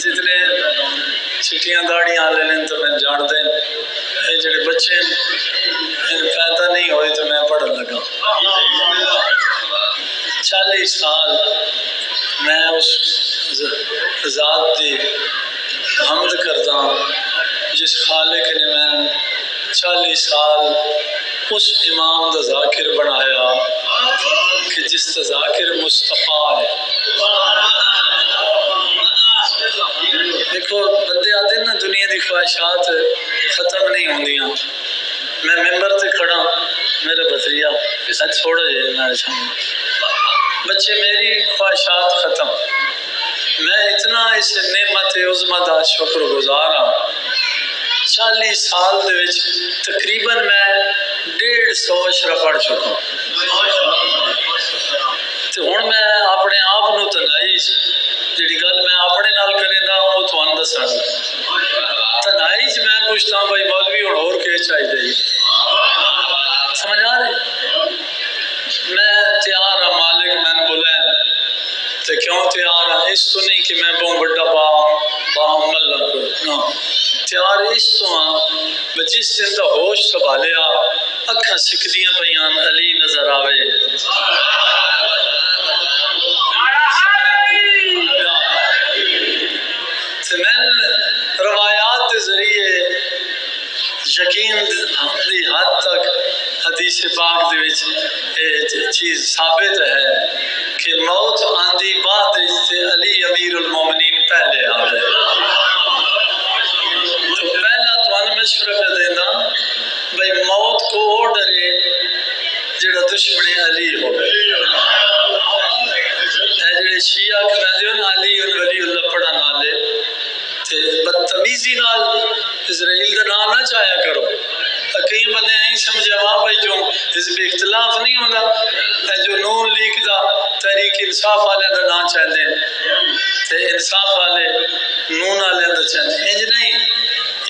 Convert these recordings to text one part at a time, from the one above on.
جتنے چٹیاں داڑیاں والے نے تو میں جانتے ہیں، یہ جڑے بچے پیدا نہیں ہوئے تو میں پڑھن لگا 40 سال میں اس ذات دی حمد کرتا جس خالق نے میں 40 سال اس امام دا ذاکر بنایا کہ جس دا ذاکر مصطفیٰ ہے۔ دیکھو بندے آتے ہیں نا دنیا دی خواہشات ختم نہیں ہوندیاں۔ میں ممبر تے کھڑا میرے بھتریا چھوڑا جائے میرے سامنے بچے میری خواہشات ختم، میں اتنا اس نعمت عظمہ دا شکر گزار ہاں۔ 40 سال دے وچ تقریباً میں 150 اشرا پڑھ چکا تو ہن میں اپنے آپ نو تنہائی جڑی گل میں اپنے نال کرے دا وہ تھانوں دساں تنہائی چ میں پوچھتا ہوں بھائی مولوی ہن اور کی چاہیے سمجھ آ رہی؟ میں تیار ہاں، مالک میں نے بولا تو کیوں تیار ہاں؟ اس تو نہیں کہ میں بہت بڑا باہمل نہ، تیار اس تو ہاں جس دن دا ہوش سنبھالیا اکھاں سکدیاں پیاں علی نظر آوے میں روایات کے ذریعے یقین دی حد تک حدیث پاک دے وچ یہ چیز ثابت ہے کہ موت آندی بعد سے علی امیر المومنین پہلے آ گئے۔ تو پہلا تو مشورہ پہ دینا بھائی موت کو وہ ڈرے جڑا دشمن علی ہو جڑے شیعہ کہندے ہن علی ولی اللہ پڑھا نالے تے بدتمیزی نال اسرائیل دا نام نہ چاہیا کرو۔ کئی بندے نہیں سمجھا وہاں بھائی جو حزب اختلاف نہیں ہوتا جو نون لیگ دا تحریک انصاف والے دا نام چاہتے ہیں تے انصاف والے نون والے دا چاہتے ہیں، انج نہیں،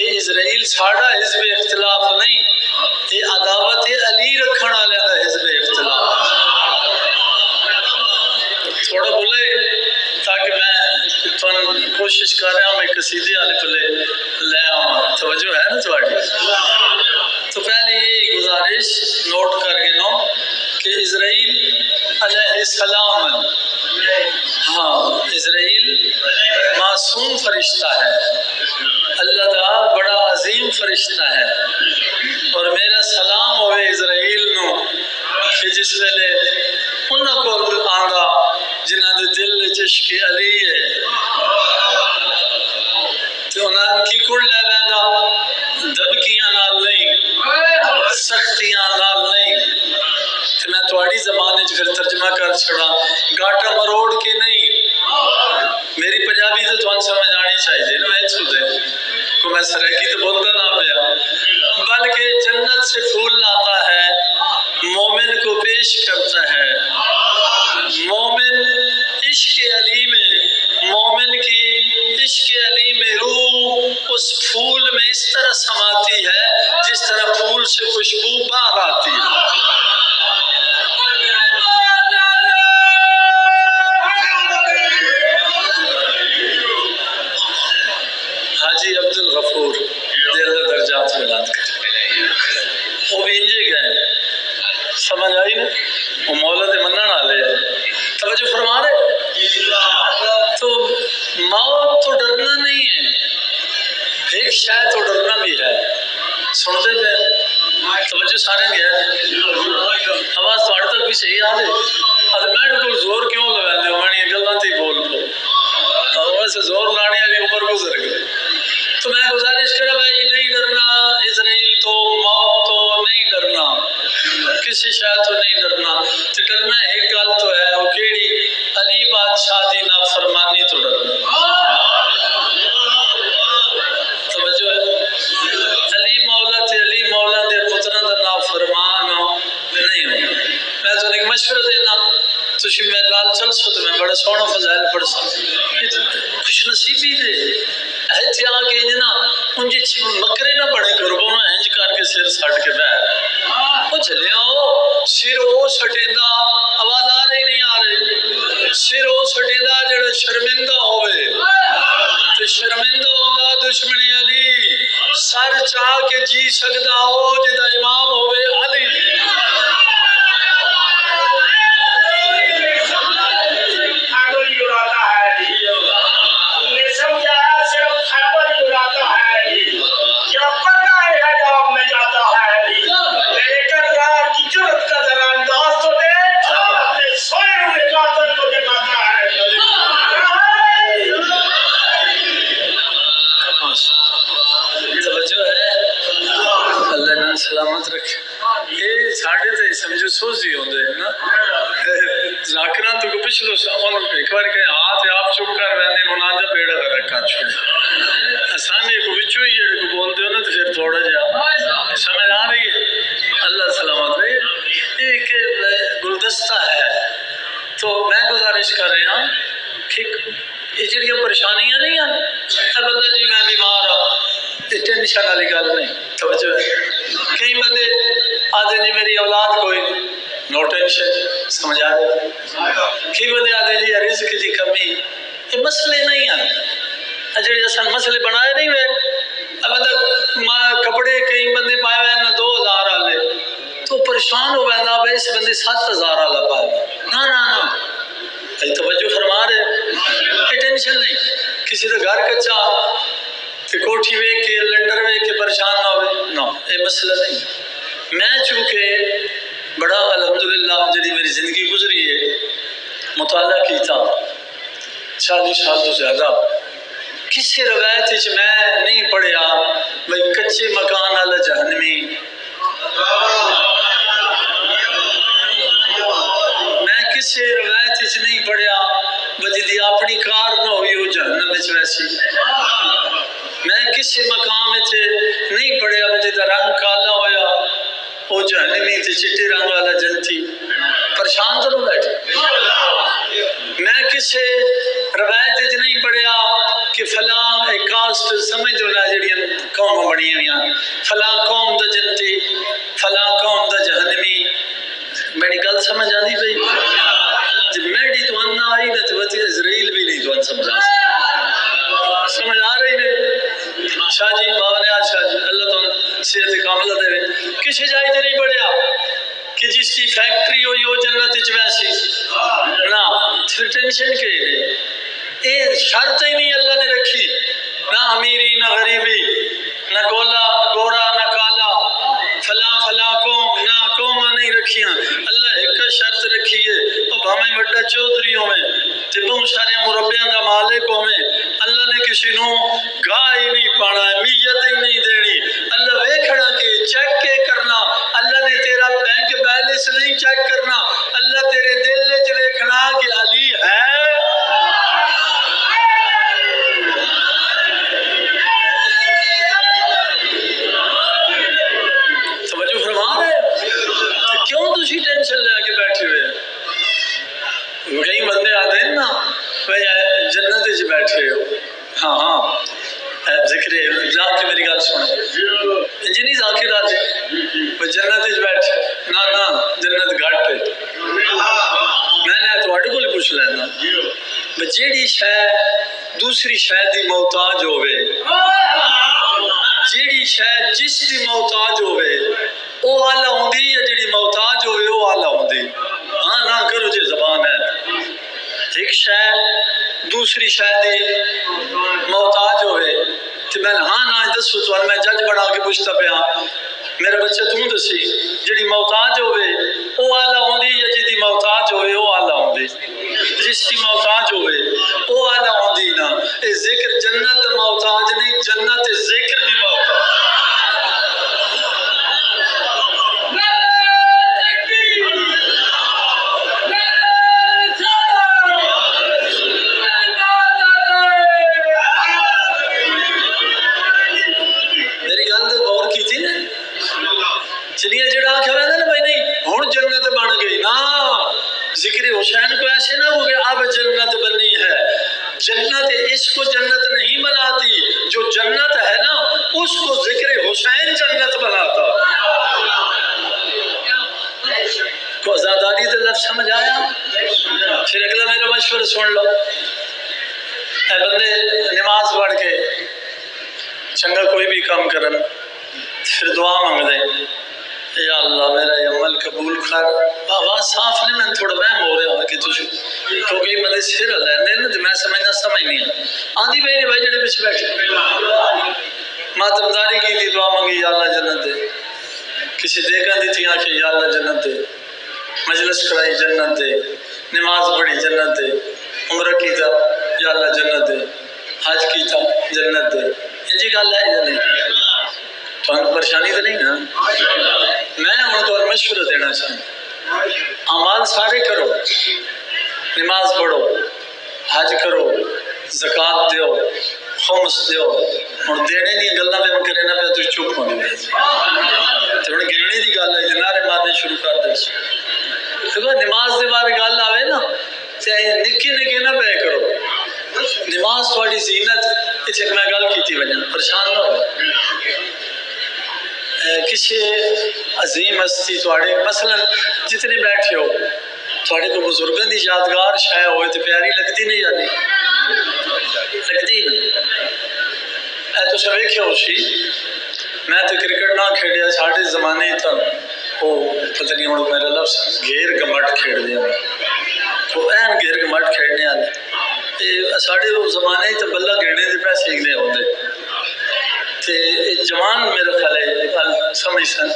یہ اسرائیل ساڑا حزب اختلاف نہیں، یہ عداوت علی رکھن والے دا حزب اختلاف۔ تھوڑا بولے تاکہ میں کوشش کر رہا ہوں میں قصیدے والے پلے لے آؤں، توجہ ہے نا تھوڑی؟ تو پہلے یہ گزارش نوٹ کر کے لو کہ اسرائیل علیہ السلام، ہاں اسرائیل معصوم فرشتہ ہے، اللہ کا بڑا عظیم فرشتہ ہے، اور میرا سلام ہوئے اسرائیل نو کہ جس ویلے انہوں کو آندا جنہاں دے دل عشق علی ہے تو انہاں کی کڑ لے لیندا دبکیاں نال نہیں، سختیاں نال نہیں، کہ میں تھوڑی زبان وچ پھر ترجمہ کر چھڑا گاٹا مروڑ کے نہیں، میری پنجابی تو تھوڑا سمجھ آنی چاہیے نا، میں چھوڑے کو میں سریکی تو بولتا نہ پیا، بلکہ جنت سے پھول لاتا ہے، مومن کو پیش کرتا ہے، مومن عشق علی میں، مومن کی عشق علی میں روح اس پھول میں اس طرح سماتی ہے جس طرح پھول سے خوشبو باہر آتی ہے۔ حاجی عبدالغفور اللہ درجات بلند کرے، وہ بھی انجے گئے، سمجھ آئی نا، وہ مولا دے منن والے توجہ فرما رہے۔ تو موت تو ڈرنا نہیں ہے، ایک شاید تو ڈرنا بھی ہے، سنتے پہ توجہ سارے گیا آواز تھوڑے تک بھی صحیح آ رہی، میں کو زور کیوں لگا دے میں گلاں تے بول پو ویسے زور لانے والی عمر گزر گئی۔ تو میں گزارش کرا بھائی نہیں ڈرنا اسرائیل تو، موت تو نہیں ڈرنا، کسی شاید تو نہیں ڈرنا، تو ڈرنا ایک گل تو ہے وہ کیڑی علی بادشاہ دی نافرمانی تو ڈرنا، توجہ ہے، علی مولا تے علی مولا دے پتراں دا نافرمان نہیں ہونا۔ میں تو ایک مشورہ دینا تسی میرے لال چل سو تو میں بڑا سونا فضائل پڑھ سکتا، خوش نصیبی دے احتیاط کے جنا انجی مکرے نہ بڑے کرو میں انج کر کے سر سٹ کے بیٹھ وہ چلے آؤ سر وہ سٹیندا آواز آ رہی نہیں آ رہی، سر وہ سٹیندا جڑا شرمندہ ہوئے تو کے جی سکتا ہو جدا امام ہوئے علی. سلامت رکھے. یہ ساڑھے تے سمجھو سوزی ہوندے ہیں نا ذاکران تو کو پچھلو ایک بار کہیں ہاتھ آپ چپ کر ویندے انہاں دا بیڑا کر رکھا چھوڑ آسانی کو بچو ہی جڑے کو بول دیو نا تو پھر تھوڑا جا سمجھ آ رہی ہے. اللہ سلامت رہے. ایک گلدستہ ہے تو میں گزارش کر رہا ہوں کہ یہ جڑی پریشانیاں نہیں ہیں بندہ جی میں بیمار ہوں ٹینشن والی گل نہیں. توجہ ہے کئی بندے آدھے جی میری اولاد کوئی نہیں نو ٹینشن سمجھ آ رہا. کئی بندے آدھے جی رزق کی کمی. یہ مسئلے نہیں ہیں جڑے اصل مسئلے بنائے نہیں ہوئے. بندہ کپڑے کئی بندے پائے ہوئے ہیں 2000 والے تو پریشان ہو گیا بھائی اس بندے 7000 والا پائے. نہ نہ نہ توجہ فرما رہے. یہ ٹینشن نہیں. کسی کا گھر کچا کہ کوٹھی ویک کے لنڈر ویک کے پریشان نہ ہوئے نہ یہ مسئلہ نہیں. میں چونکہ بڑا الحمدللہ جڑی میری زندگی گزری ہے مطالعہ کیتا 40 سال تو زیادہ کسی روایت میں نہیں پڑھیا بھائی کچے مکان والا جہنمی. میں کسی روایت نہیں پڑھیا جدی اپنی کار نہ ہوئی وہ جہنم ویسی. میں کسی مقام نہیں پڑھیا جدا رنگ کالا ہویا وہ جہنمی تے چٹے رنگ والا جنتی. پریشان تو بیٹھے. میں کسی روایت نہیں پڑھیا کہ فلاں ایک کاسٹ سمجھ دو نا جڑیاں قوم بنی ہوئی فلاں قوم دا جنتی فلاں قوم دا جہنمی. میری گل سمجھ آتی پئی جب میڈی تو انا آئی نا تو اسرائیل بھی نہیں تو ان سمجھا سمجھ آ رہی نے. شاہ جی بابا نیاز شاہ جی اللہ تو صحت کاملہ دے. کسی جائے تے نہیں پڑھیا کہ جس کی فیکٹری ہوئی وہ جنت ویسی نہ. پھر ٹینشن کے یہ شرط ہی نہیں اللہ نے رکھی. نہ امیری نہ غریبی نہ گورا نہ کالا فلاں فلاں قوم نہ قوم نہیں رکھیاں. اللہ ایک شرط رکھی ہے وہ بھامیں بڑا چودھریوں میں تے بہت سارے مربیاں دا مالک ہوئے. اللہ نے کسی نو گاہ ہی نہیں پانا میت ہی نہیں دینی. اللہ ویکھنا کہ چیک کے کرنا. اللہ نے تیرا بینک بیلنس نہیں چیک کرنا. اللہ تیرے دل وچ ویکھنا کہ علی ہے. توجہ فرما رہے کیوں تسی ٹینشن لے کے بیٹھے ہوئے. کئی بندے آتے ہیں نا جنت وچ بیٹھے ہو. ہاں ہاں ذکر ذات میری گل سن جی نہیں ذاکر آتے جنت وچ بیٹھے نہ نہ جنت گھٹ ہے. میں نے تواڈے کول پوچھ لینا جیڑی شے دوسری شے دی محتاج ہوے جیڑی شے جس دی محتاج ہوے او والا ہوندی یا جیڑی محتاج ہوے او والا ہوندی. ہاں نہ کرو جی زبان ہے. ایک شے دوسری شے دی محتاج ہوئے تو میں ہاں نہ دسو تو میں جج بنا کے پوچھتا پیا میرے بچے توں دسی جڑی محتاج ہوئے او آلہ ہوندی یا جدی محتاج ہوئے او آلہ ہوندی. جس کی محتاج ہوئے او آلہ ہوندی نا. اے ذکر جنت محتاج نہیں جنت ذکر دی محتاج. چلیے جڑا آخر نا بھائی نہیں ہوں جنت بن گئی نا. ذکر حسین کو ایسے نہ ہو گیا اب جنت بنی ہے. جنت اس کو جنت نہیں بناتی جو جنت ہے نا اس کو ذکر حسین جنت بناتا. کو آزاداری کا لفظ سمجھ آیا. پھر اگلا میرا مشورہ سن لو. اے بندے نماز پڑھ کے چنگا کوئی بھی کام کرن پھر دعا مانگ دیں یا اللہ میرا یہ عمل قبول کر. آواز صاف نہیں، میں تھوڑا وہم ہو رہا کہ کیونکہ مطلب سر لیندے نا تو میں سمجھ نہیں آندھی پہ نہیں بھائی جڑے پیچھے بیٹھے ماتمداری کی تھی دعا مانگی یا اللہ جنت دے، کسی دیکھا دی تھی آنکھیں یا اللہ جنت دے، مجلس کرائی جنت دے، نماز پڑھی جنت دے، عمرہ کیتا یا اللہ جنت دے، حج کیتا جنت دے. ان جی گل ہے یا نہیں؟ تو پریشانی تو نہیں نا؟ میں ہوں تو مشورہ دینا چاہوں، اعمال سارے کرو، نماز پڑھو، حج کرو، زکات دیو، خمس دیو. ہوں دینے دیا گلوں پہ کرے نہ پہ تو چپ ہونے پہ تو ہوں گننے کی گل ہے نعرے مارنے شروع کر دے. دیکھو نماز کے بارے گل آئے نا چاہے نکے نکے نہ پہ کرو. نماز تھوڑی زینت اتنے میں گل کی وجہ پریشان نہ ہو. کسی عظیم ہستی تھوڑے مثلا جتنے بیٹھے ہو تھوڑے کو بزرگوں کی یادگار شاید ہوئے تو پیاری لگتی نہیں جاتی لگتی نا. تو سب ویکھیا ہو سی میں تو کرکٹ نہ کھیڈیا ساڈے زمانے تو وہ پتہ نہیں ہوں میرا لفظ گھیر گمٹ کھیڈ دیا تو این گھیر گمٹ کھیڈنے والے ساڈے زمانے تو بلا گھیڑنے کے پیسے سیکھنے ہوتے تے جوان میرا خیال ہے گل سمجھ سن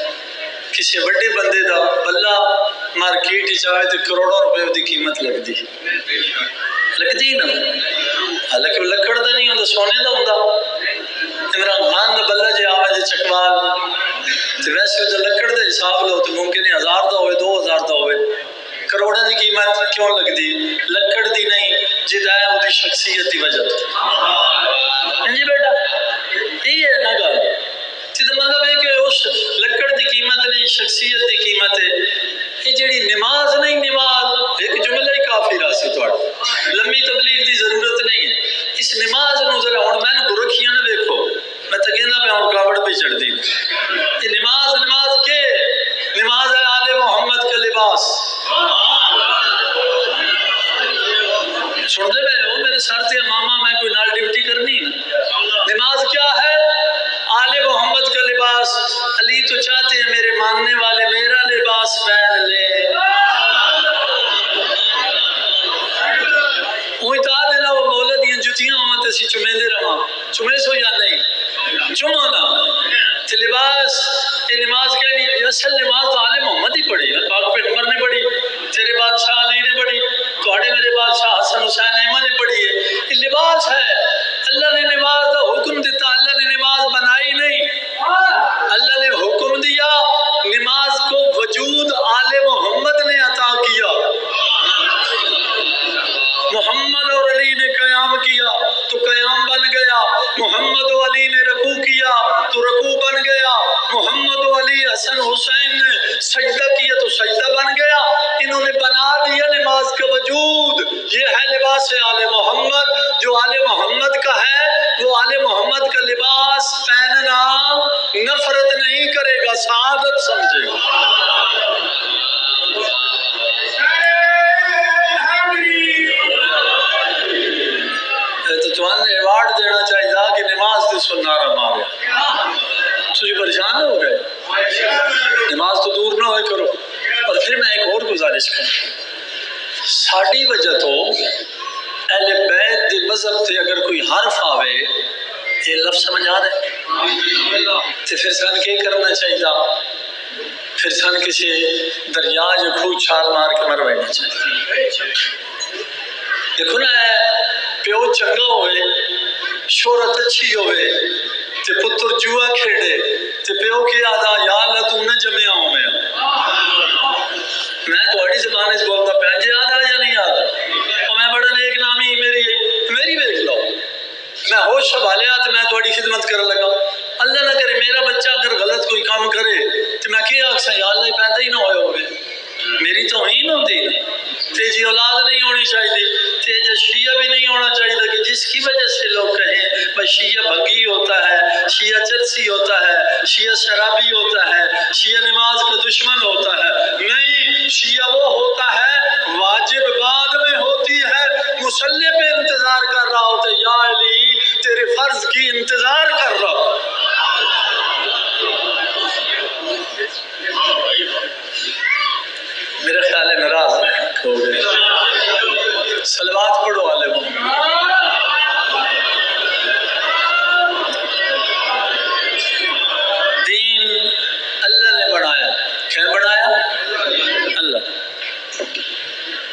کسی بڑے بندے دا بلا مارکیٹ چاہے تو کروڑوں روپے کی قیمت لگتی نا. حالانکہ وہ لکڑ دا نہیں ہوتا سونے دا ہوتا. عمران خان دا بلا جی آوے جی چکوال تو ویسے تو لکڑ دا حساب لو تو ممکن ہے 1000 دا ہوئے 2000 دا ہوئے. کروڑوں کی قیمت کیوں لگتی؟ لکڑ دی نہیں جدائے وہ دی شخصیت دی وجہ جی بیٹا یہ ہے نا گل. مطلب ہے کہ اس لکڑ دی قیمت نہیں شخصیت دی قیمت ہے. یہ جڑی نماز نہیں نماز ایک جملہ ہی کافی راسی تھوڑا لمبی تبلیغ دی ضرورت نہیں ہے. اس نماز نو ذرا ہوں میں نے برکھیاں نہ دیکھو میں تو کہنا پہ ہوں کاوڑ پہ چڑھ دی. یہ نماز کے نماز ہے آل محمد کا لباس. سن دے پہ ہو میرے سر سے ماما میں کوئی نال ڈیوٹی کرنی نا. نماز کیا ہے؟ آل محمد کا لباس. علی تو چاہتے ہیں میرے ماننے والے میرا لباس پہن لے. وہی تا دینا وہ مولا دیا جتیاں ہوں تے سی چمے دے رہا چمے سو یا نہیں چمو نا تے لباس. یہ نماز کہنی ہے اصل نماز تو آل محمد ہی پڑھی نا. پاک پیغمبر نے پڑھی، تیرے بادشاہ علی نے پڑھی، تھوڑے میرے بادشاہ حسن حسین احمد نے پڑھی ہے. یہ لباس ہے. اللہ نے نماز کا حکم دیتا، اللہ نے نماز بنائی نہیں. اللہ نے حکم دیا نماز کو وجود آل محمد نے عطا کیا. محمد اور علی نے قیام کیا تو قیام بن گیا. محمد و علی نے رکوع کیا تو رکوع بن گیا. محمد و علی حسن حسین نے سجدہ کیا تو سجدہ بن گیا. انہوں نے بنا دیا نماز کا وجود. یہ ہے لباس آل محمد. جو آل محمد کا ہے وہ آل محمد کا لباس پہننا نفرت نہیں کرے گا، سعادت سمجھے گا. جوان نے ایوارڈ دینا چاہیے کہ نماز دے سن نعرہ ماریا. تجھے پریشان ہو گئے نماز تو دور نہ ہوئے کرو. اور پھر میں ایک اور گزارش کروں ساڑی وجہ تو اہل بیت دے مذہب تے اگر کوئی حرف آوے یہ لفظ سمجھ آ رہے تو پھر سن کے کرنا چاہیے؟ پھر سن کسی دریا جو کھو چھال مار کے مروینا چاہیے. دیکھو نا پیو چنگا ہوئے شہرت اچھی ہوئے تے پتر جوا کھیڑے تے پیو کی آدھا یا اللہ تم نے جمعہ ہوں میں تھوڑی زبان اس بولتا پہنجے آدھا یا نہیں آدھا اور میں بڑا نیک نامی میری بیٹھ لو میں ہوش سنبھالیا تو میں تھوڑی خدمت کر لگا. اللہ نہ کرے میرا بچہ اگر غلط کوئی کام کرے تو میں کیا آخسا یا اللہ پیدا ہی نہ ہوئے ہوئے میری توہین ہوتی تیجی اولاد نہیں ہونی چاہیے. تیجا شیعہ بھی نہیں ہونا چاہیے کہ جس کی وجہ سے لوگ کہیں بھائی شیعہ بھنگی ہوتا ہے، شیعہ چرسی ہوتا ہے، شیعہ شرابی ہوتا ہے، شیعہ نماز کا دشمن ہوتا ہے. نہیں، شیعہ وہ ہوتا ہے واجب بعد میں ہوتی ہے. مصلی پہ انتظار کر رہا ہوتا ہے یا علی تیرے فرض کی انتظار کر رہا.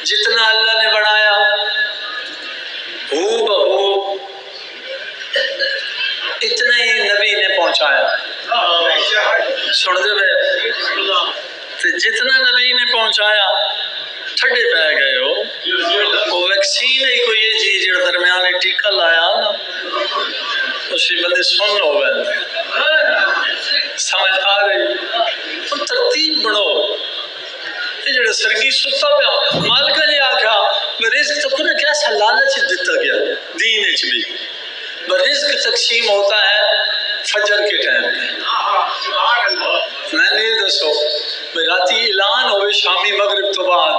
جتنا اللہ نے بنایا ہو بہو اتنا ہی نبی نے پہنچایا. سن دے بے جتنا نبی نے پہنچایا ٹھڈے پہ گئے ہو. وہ ویکسین ہے کوئی یہ چیز جو درمیان ٹیکا لایا نا اسی بندے سن لو بندے سمجھ آ رہی. ترتیب بڑھو. یہ جڑا سرگی ستا پیا مالکہ نے آکھا رزق تو کنے کیسا لالچ دیتا گیا دین اچ بھی. رزق تقسیم ہوتا ہے فجر کے ٹائم پہ. میں نے دسو راتی اعلان ہوئے شامی مغرب تو بعد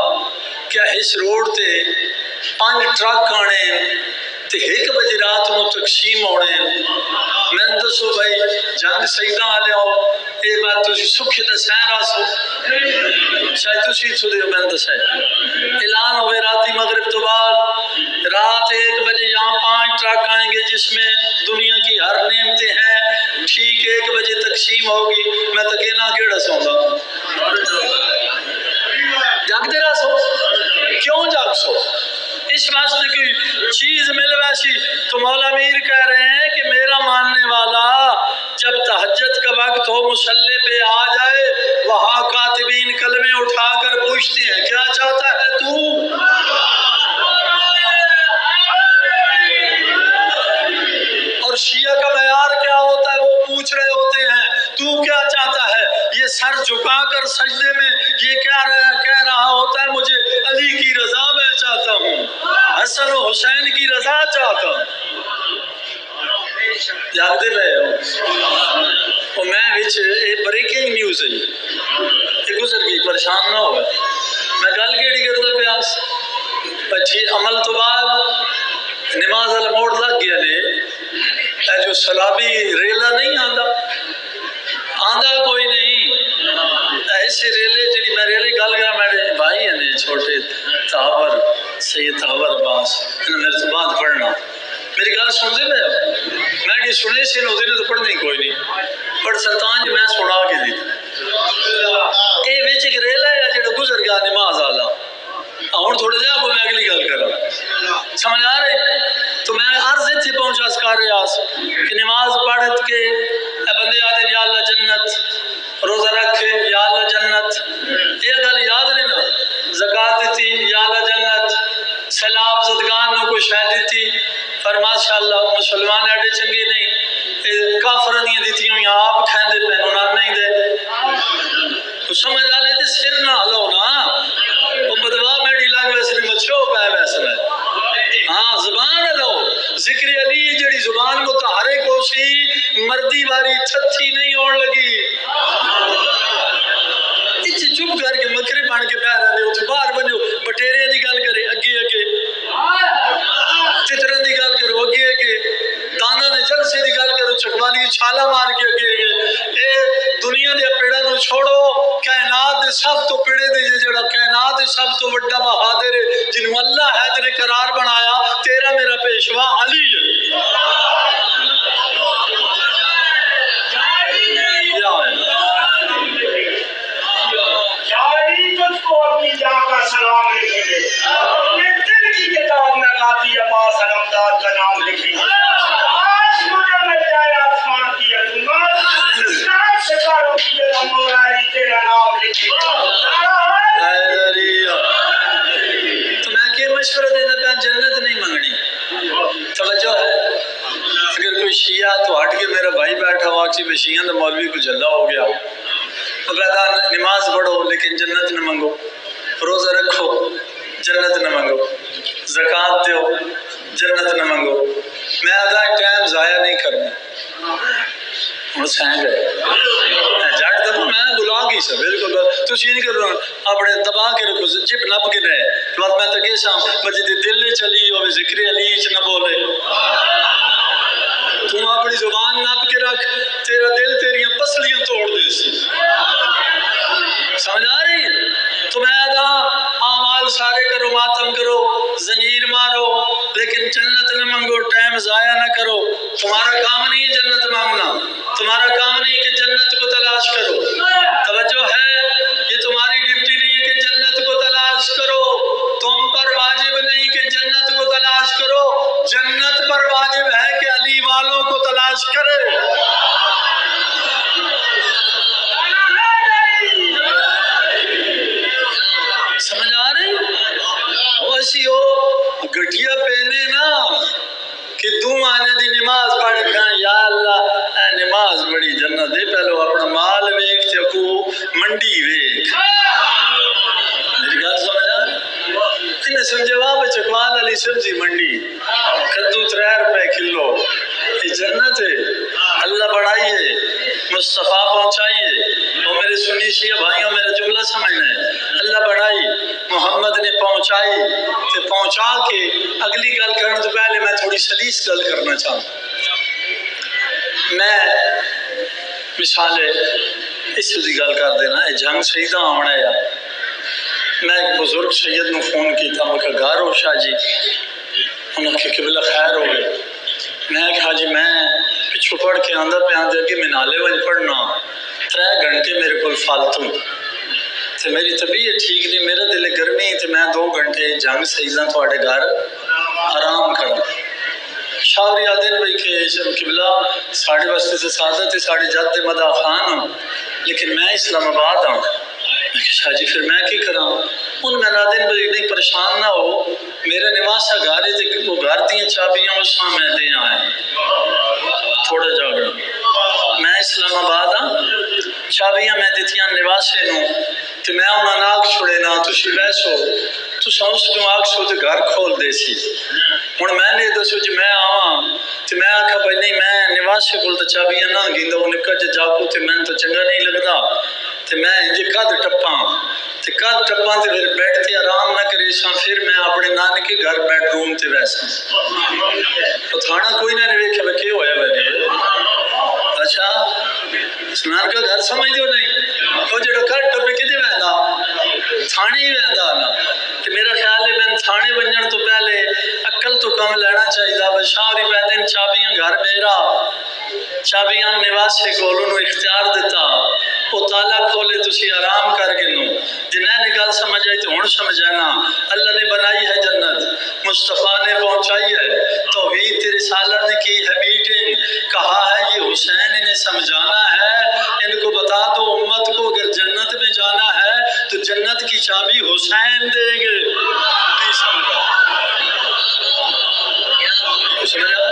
کیا اس روڈ تے 5 ٹرک آنے تے 1 بجے رات نو تقسیم ہونے. میں دسو بھائی جنگ سیدہ آلے ہو یہ بات تسی سکھ دسائیں راسو شاید تسی اتھو دے میں دسائیں. اعلان ہوئے راتی مغرب تو بعد رات 1 بجے یہاں 5 ٹرک آئیں گے جس میں دنیا کی ہر نعمتیں ہیں. ٹھیک 1 بجے تقسیم ہوگی. میں تو کہنا کیڑا سوندا جاگ دے رہا سو. کیوں جاگ سو؟ اس واسطے کوئی چیز مل ویسی تو مولا میر کہہ رہے ہیں کہ میرا ماننے والا جب تہجد کا وقت ہو مصلی پہ آ جائے وہاں کاتبین کلمے اٹھا کر پوچھتے ہیں کیا چاہتا ہے تو. اور شیعہ کا معیار کیا ہوتا ہے وہ پوچھ رہے ہوتے ہیں تو کیا چاہتا ہے. یہ سر جھکا کر سجدے میں یہ کہہ رہا ہوتا ہے مجھے علی کی رضا میں چاہتا ہوں حسن و حسین کی رضا چاہتا ہوں. جاگتے پہ ہو میں بریکنگ نیوز ہے یہ گزر گئی پریشان نہ ہوگا. میں گل کیڑی کرتا پیاس بچی عمل تو بعد نماز والا موڑ لگ گیا نے جو سلابی ریلا نہیں آندا کوئی نہیں ایسے ریلے جی میں ریلے گل کر میرے بھائی ہیں چھوٹے تاور سید تاور عباس انہیں میرے تو بعد پڑھنا میری گل سنتے پہ میں کہ سنے سے نو دن تو پڑھنی کوئی نہیں پر سلطان جی میں سنا کے دی اے وچ ایک ریلا ہے جڑا گزر گیا نماز والا ہوں تھوڑے جا میں اگلی گل کرا سمجھ آ رہے. تو میں عرض اتنے پہنچا اسکار ریاض کہ نماز پڑھ کے بندے آتے یا اللہ جنت روزہ رکھے یا اللہ جنت یہ گل یاد رہنا. زکات دیتی یا اللہ جنت سیلاب زدگان نے کوئی شاید دیتی پر ماشاءاللہ مسلمان ایڈے چنگے نہیں کافر نہیں دیتی ہوئی آپ کھیندے پہ انہوں نہیں دے تو سمجھ آ لے تے سر نہ ہلو نا وہ بدوا میڈی لگ ویسے مچھو پہ ویسے میں ہاں زبان لو ذکر علی جڑی زبان متحرک ہو سی مردی باری چھتی نہیں ہون لگی اتنی چپ کر کے مکرے بن کے بہ رہے ہو باہر بنو بٹیرے دی گل کرے اگے اگے تترن دی گل کرو اگے اگے دانا نے جلسے دی گل کرو چکوالی چھالا مار کے اگے اگے اے دنیا دے پیڑا نو چھوڑو کائنات دے سب تو پیڑے دے جڑا کائنات دے سب تو وڈا بہادر ہے جنوں اللہ ہے تیرے قرار بنایا تیرا میرا پیشوا علی ہے. سلام لکھیں گے اپنے دل کی کتاب میں قاضی عباس علمدار کا نام لکھیں گے. آج مجھے مل جائے آسمان کی عظمت ستاروں کی مولائی تیرا نام لکھیں تو میں کہ مشورہ دینا پہ جنت نہیں منگنی. توجہ ہے اگر کوئی شیعہ تو ہٹ کے میرا بھائی بیٹھا ہوا کہ شیعہ دا مولوی کو جھلا ہو گیا تو کہتا نماز پڑھو لیکن جنت نہ منگو روزہ رکھو جنت نہ منگو زکات دیو جنت نہ منگو. میں آدھا ٹائم ضائع نہیں کرنا ہوں سین گئے جٹ دفعہ میں بلا گئی سا بالکل تھی نہیں کرنا اپنے دبا کے رکھو جب نپ کے رہے بات میں تو کہسا مجھے دل چلی ہوئے ذکر علی چ نہ بولے تم اپنی زبان نپ کے رکھ تیرا دل تیریاں پسلیاں توڑ دے سی. سمجھ آ رہی ہے. تو میں آدھا اعمال سارے کرو ماتم کرو زنجیر مارو لیکن جنت نہ منگو ٹائم ضائع نہ کرو. تمہارا کام نہیں ہے جنت مانگنا تمہارا کام نہیں ہے کہ جنت کو تلاش کرو. توجہ ہے یہ تمہاری ڈیوٹی نہیں ہے کہ جنت کو تلاش کرو. تم منڈی ویک میری گل سمجھا انہیں سمجھے واہ چکوال والی سبزی منڈی کدو 3 روپے کلو یہ جنت ہے اللہ بڑھائیے مصطفیٰ پہنچائیے اور میرے سنی شیعہ بھائیوں میرا جملہ سمجھنا ہے اللہ بڑھائی محمد نے پہنچائی تے پہنچا کے اگلی گل کرنے تو پہلے میں تھوڑی سلیس گل کرنا چاہوں میں مثالے اس دی گل کر دینا اے جنگ شہیداں آنا ہے میں ایک بزرگ سید نو فون کیتا میں کہا گھر ہو شاہ جی انہوں نے کہ بلا خیر ہو گئے میں کہا جی میں پچھو پڑھ کے آندہ پہ آندھے کہ میں نالے وجہ پڑھنا 3 گھنٹے میرے کو فالتو تے میری طبیعت ٹھیک نہیں میرا دل گرمی تے میں 2 گھنٹے جنگ سیزاں تھوڑے گھر آرام کروں شاوری آدھے بھائی کہ قبلہ ساڑھے واسطے سے سعادت ہے ساڑھے جد مدہ خان ہوں لیکن میں اسلام آباد ہوں میں کہ شاہ جی پھر میں کی کراں ان میں نادن بھائی نہیں پریشان نہ ہو میرا نواسا گھر ہے تے وہ گھر دیا چابیاں اس میں دے آئے تھوڑا جاگڑا میں اسلام آباد ہوں چابیاں میں دیتیاں نواسے نو تے میں انہاں ناک چھڑے نا تسی بیسو تو سمجھ تو آگ سو تے گھر کھول دے سی ہن میں نے دسو جی میں آواں تے میں آکھا بھائی نہیں میں نواسے کول تے چابیاں نہ گیندا او نکا جے جاکو تے میں تو چنگا نہیں لگدا تے میں انج کد ٹپاں تے کد ٹپاں تے پھر بیٹھ تے آرام نہ کری ساں پھر میں اپنے نانکے گھر بیڈ روم تے ویساں تو تھانا کوئی نہ ویکھے وے کی ہویا وے اچھا سنان کا گھر سمجھ دیو نہیں وہ جڑا کر ٹپے کدے ویندا تھانے ہی ویندا نا کہ میرا خیال ہے میں تھانے بنجن تو پہلے عقل تو کم لینا چاہیے بشاوری پہلے چابیاں گھر میرا چابیاں نواسے کو انہوں اختیار دیتا وہ تالا کھولے تسی آرام کر کے نو جنہیں نگال سمجھ آئی تو ہون سمجھ آنا اللہ نے بنائی ہے جنت مصطفیٰ نے پہنچائی ہے توحید تیرے سالہ نے کی ہے میٹنگ کہا ہے یہ حسین انہیں سمجھانا ہے ان کو بتا دو امت کو اگر جنت میں جانا ہے تو جنت کی چابی حسین دیں گے نہیں سمجھا سمجھا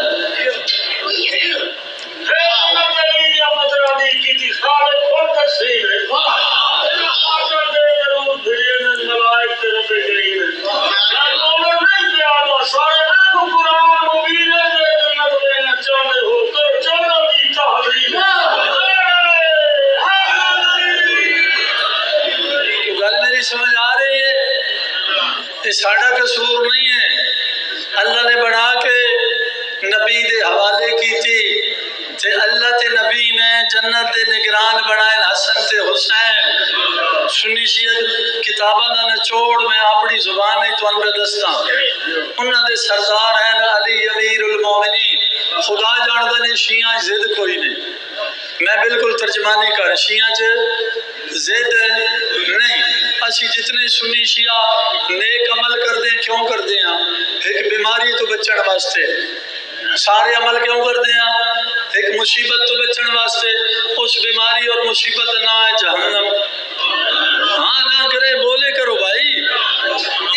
سمجھ آ رہی ہے یہ ساڑھا قصور نہیں ہے اللہ نے بنا کے نبی دے حوالے کی تھی تے اللہ تے نبی نے جنت دے نگران بنائے حسن تے حسین سنی شیعہ کتابہ نہ نچوڑ میں اپنی زبان ہے تو انبر دستا انہاں دے سردار ہیں علی امیر المومنین خدا جاندہ نے شیعہ زد کوئی نہیں میں بالکل ترجمانی کر شیعہ زد نہیں اسی جتنے سنی شیعہ نیک عمل کر دیں کیوں کر دیں ایک بیماری تو بچن واسطے سارے عمل کیوں کر دیں ایک مصیبت تو بچن واسطے اس بیماری اور مصیبت نہ آئے جہنم ہاں نہ کرے بولے کرو بھائی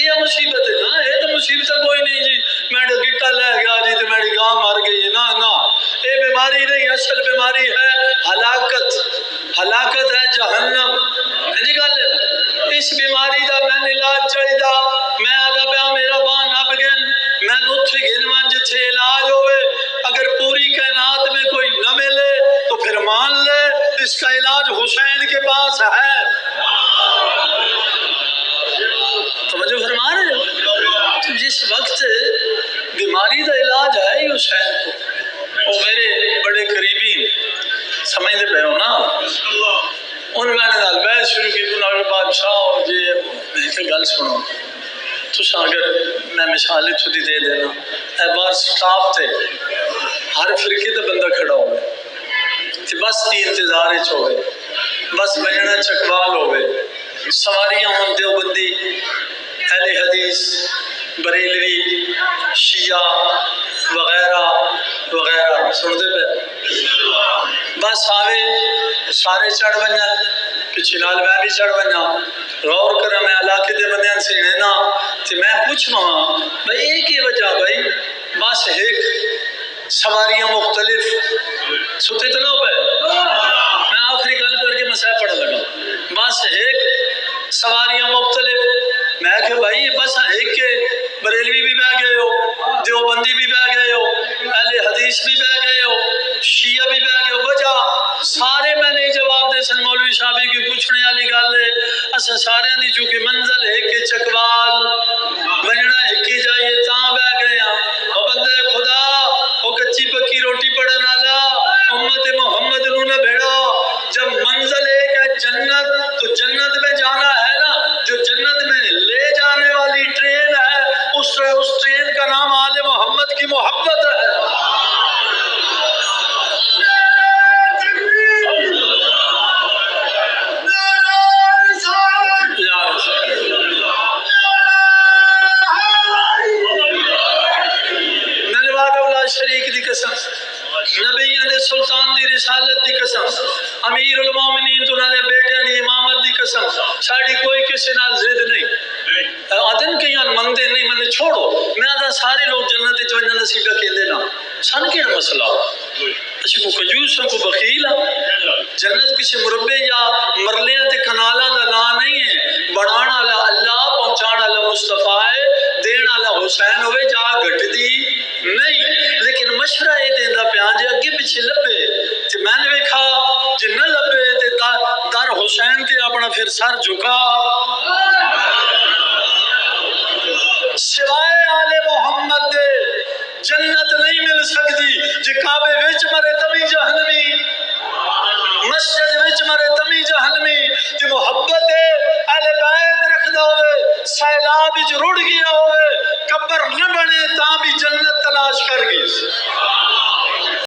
یہ مصیبت ہے نا یہ تو مصیبت کوئی نہیں جی میں گٹا لے گیا جی تو میری گاں مر گئی نہ یہ بیماری نہیں اصل بیماری ہے ہلاکت ہے جہنم اس بیماری دا میں علاج چاہیے میں آدھا پیا میرا باں نب گن میں اتھے گن من جتھے علاج ہوئے اگر پوری کائنات میں کوئی نہ ملے تو پھر مان لے اس کا علاج حسین کے پاس ہے توجہ فرما رہے جس وقت بیماری دا علاج ہے ہی حسین کو وہ میرے بڑے قریبی سمجھ دے پہ ہو نا ان میں نے نال بحث شروع کی تو نال بادشاہ اور جی میں گل سنو تو اگر میں مثال تھوڑی دے دینا اے بار سٹاف تھے ہر فرقے تے بندہ کھڑا ہوئے تے بس دی انتظار وچ ہوئے بس بجنا چکوال ہوئے سواریاں ہون دیوبندی اہل حدیث بریلوی شیعہ وغیرہ وغیرہ سن دے پہ بس آوے سارے چڑھ بنیا پیچھے نال میں بھی چڑھ بنیا غور کرا میں علاقے دے بندیاں سے نا تے میں پوچھواں بھائی ایک ہی وجہ بھائی بس ایک سواریاں مختلف ستے تو نہ پہ میں آخری گل کر کے مسائل پڑھنے لگا بس ایک سواریاں مختلف میں کہ بھائی بس ایک کے بریلوی بھی بہ گئے ہو دیوبندی بھی بہ گئے ہو اہل حدیث بھی بہ گئے ہو شیعہ بھی بہ گئے ہو وجہ سارے میں نے جواب دے سن مولوی صاحب کی پوچھنے والی گل ہے اسا سارے دی چونکہ منزل ہے کہ چکوال بننا ہے کہ جائیے تاں بہ گئے ہیں او بندے خدا او کچی پکی روٹی پڑھن والا امت محمد نو نہ بھیڑا جب منزل ایک ہے جنت تو جنت میں جانا ہے نا جو جنت میں لے جانے والی ٹرین ہے اس ٹرین کا نام آل محمد کی محبت ہے شریک دی قسم نبیوں دے سلطان دی رسالت دی قسم امیر المومنین تو انہوں نے بیٹیاں دی امامت دی قسم ساڑی کوئی کسی نال ضد نہیں آدن کہیں مندے نہیں مندے چھوڑو میں آدھا سارے لوگ جنت چونجن نصیبہ کے دینا سن کیڑا مسئلہ اچھا کو کنجوس کو بخیل جنت کسی مربع یا مرلیاں تے کنالاں دا نا نہیں ہے بڑھانا والا اللہ پہنچانا والا مصطفیٰ ہے دینا والا حسین ہوئے جا گھٹ دی نہیں لیکن مشورہ یہ دینا پیان جے اگے پیچھے لبے تے میں نے دیکھا جے نہ لبے تے در حسین تے اپنا پھر سر جھکا سوائے آل محمد دے جنت نہیں مل سکتی جے کعبے وچ مرے تبھی جہنم